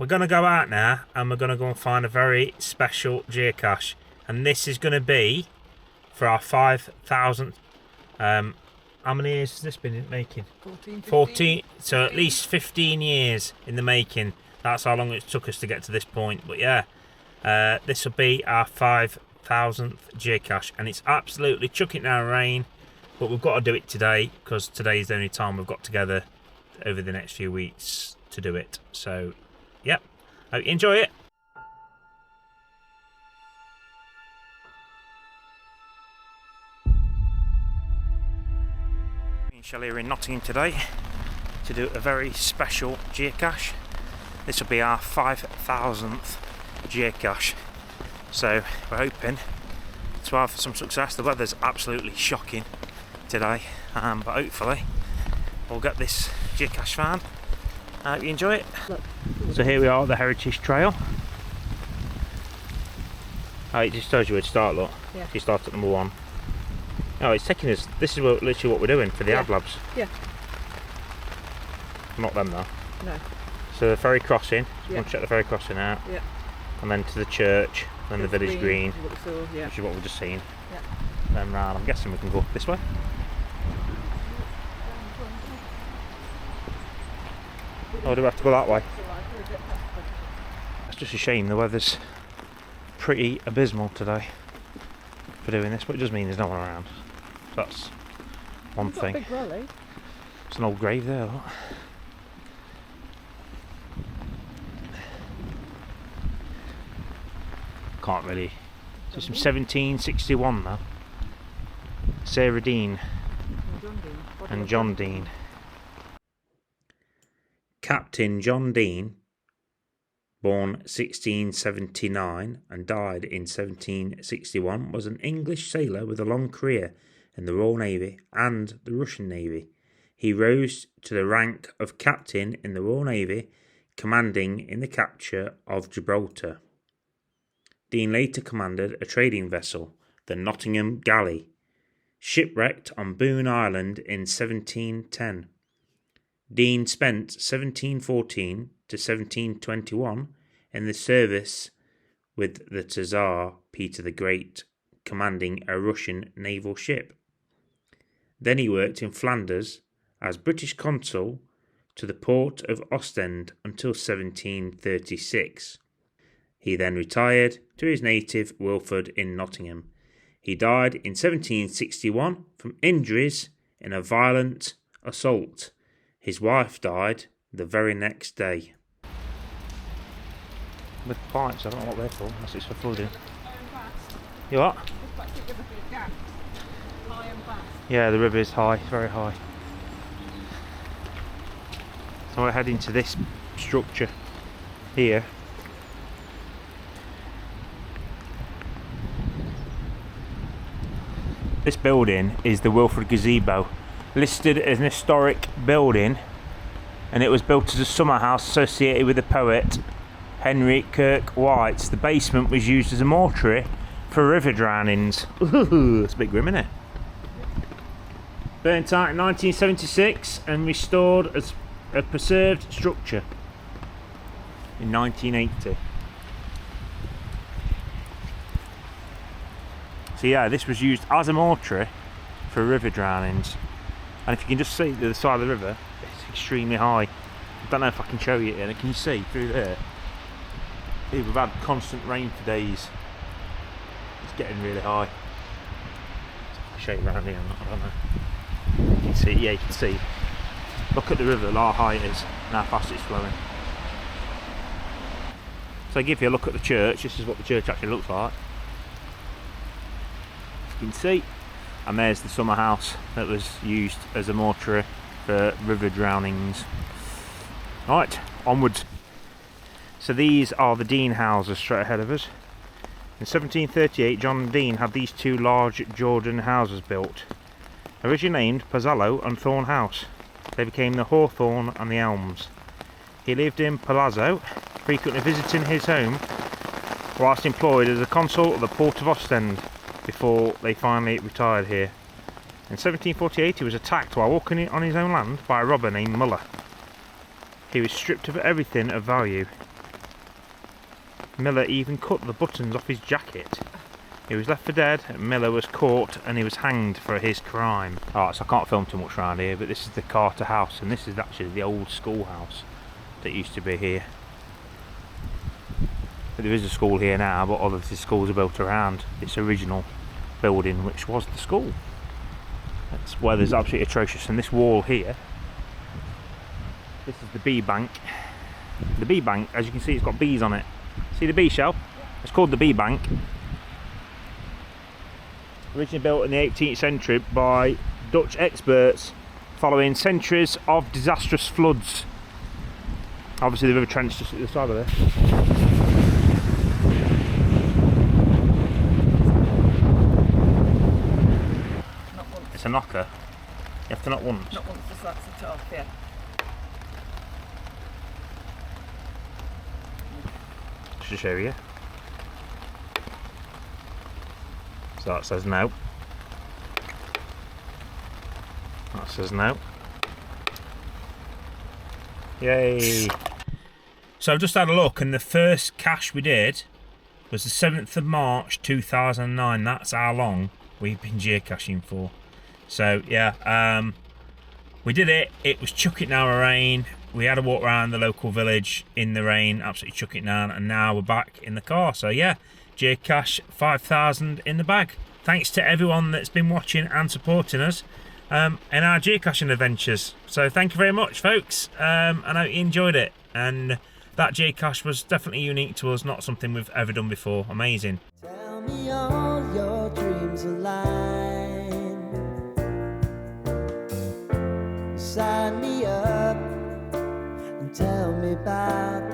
we're going to go out now and we're going to go and find a very special geocache. And this is going to be for our 5,000th. How many years has this been making? 14. So at least 15 years in the making. That's how long it took us to get to this point. But yeah, this will be our 5,000th geocache. And it's absolutely chucking down rain. But we've got to do it today because today is the only time we've got together over the next few weeks to do it. So, yep, hope you enjoy it. Me and Shelley are in Nottingham today to do a very special geocache. This will be our 5,000th geocache. So we're hoping to have some success. The weather's absolutely shocking today, but hopefully we'll get this geocache found. I hope you enjoy it. So here we are at the Heritage Trail. Oh, it just tells you where to start, look. Yeah. You start at number 1. Oh, it's taking us, this is literally what we're doing for the ad labs. Yeah. Not them though. No. So the ferry crossing, Yeah. we'll check the ferry crossing out. Yeah. And then to the church, then the village green, Yeah. which is what we've just seen. Yeah. Then round, I'm guessing we can go this way. Or do we have to go that way? It's just a shame the weather's pretty abysmal today for doing this, but it does mean there's no one around. So that's one thing. Big rally. It's an old grave there, look. Can't really. So it's from 1761 now. Sarah Dean and John Dean. Captain John Dean, born 1679 and died in 1761, was an English sailor with a long career in the Royal Navy and the Russian Navy. He rose to the rank of captain in the Royal Navy, commanding in the capture of Gibraltar. Dean later commanded a trading vessel, the Nottingham Galley, shipwrecked on Boone Island in 1710. Dean spent 1714 to 1721 in the service with the Tsar Peter the Great, commanding a Russian naval ship. Then he worked in Flanders as British consul to the port of Ostend until 1736. He then retired to his native Wilford in Nottingham. He died in 1761 from injuries in a violent assault. His wife died the very next day. With pipes, I don't know what they're for, unless it's for flooding. You what? Yeah, the river is high, very high. So we're heading to this structure here. This building is the Wilford Gazebo, listed as an historic building, and it was built as a summer house associated with the poet Henry Kirke White. The basement was used as a mortuary for river drownings. Ooh, it's a bit grim, isn't it? Burnt out in 1976 and restored as a preserved structure in 1980. So yeah, this was used as a mortuary for river drownings. And if you can just see the other side of the river, it's extremely high. I don't know if I can show you it, can you see through there? We've had constant rain for days. It's getting really high. I'll show you around here, I don't know. You can see, yeah, you can see. Look at the river, how high it is and how fast it's flowing. So I give you a look at the church. This is what the church actually looks like. You can see, and there's the summer house that was used as a mortuary for river drownings. Right, onwards. So these are the Dean houses straight ahead of us. In 1738, John Dean had these two large Georgian houses built. Originally named Pozzallo and Thorn House, they became the Hawthorn and the Elms. He lived in Palazzo, frequently visiting his home whilst employed as a consul at the port of Ostend, before they finally retired here. In 1748 he was attacked while walking on his own land by a robber named Muller. He was stripped of everything of value. Miller even cut the buttons off his jacket. He was left for dead, Miller was caught and he was hanged for his crime. Alright, so I can't film too much around here, but this is the Carter house, and this is actually the old schoolhouse that used to be here. But there is a school here now, but all of the schools are built around this original building, which was the school. That's weather's absolutely atrocious, and this wall here, this is the bee bank. The bee bank, as you can see, it's got bees on it. See the bee shell? It's called the bee bank. Originally built in the 18th century by Dutch experts following centuries of disastrous floods. Obviously the river Trent's just at the side of this. It's a knocker. You have to knock once. Not once, just that's the top, yeah. Just to show you. So that says no. That says no. Yay! So I've just had a look, and the first cache we did was the 7th of March 2009. That's how long we've been geocaching for. So yeah, we did it. It was chuck it down rain. We had a walk around the local village in the rain, absolutely chuck it down, and now we're back in the car. So yeah, geocache 5,000 in the bag. Thanks to everyone that's been watching and supporting us in our geocaching adventures. So thank you very much, folks. I know you enjoyed it, and that geocache was definitely unique to us, not something we've ever done before. Amazing. Tell me all your dreams align. Sign me up and tell me about